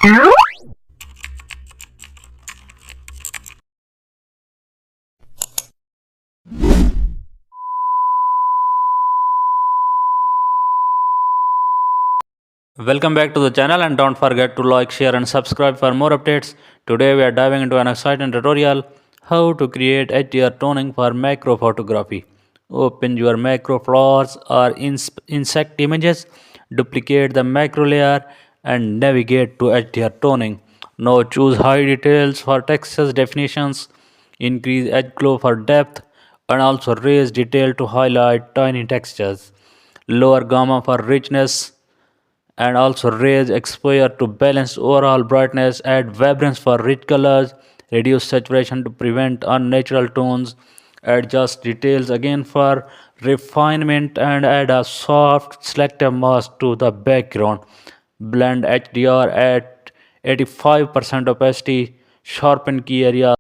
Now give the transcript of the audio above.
Welcome back to the channel and don't forget to like, share and subscribe for more updates. Today we are diving into an exciting tutorial how to create HDR toning for macro photography. Open your macro flowers or insect images, duplicate the macro layer and navigate to HDR toning. Now choose high details for textures definitions, increase edge glow for depth and also raise detail to highlight tiny textures. Lower gamma for richness and also raise exposure to balance overall brightness, add vibrance for rich colors, reduce saturation to prevent unnatural tones, adjust details again for refinement and add a soft selective mask to the background. Blend HDR at 85% opacity, sharpen key areas.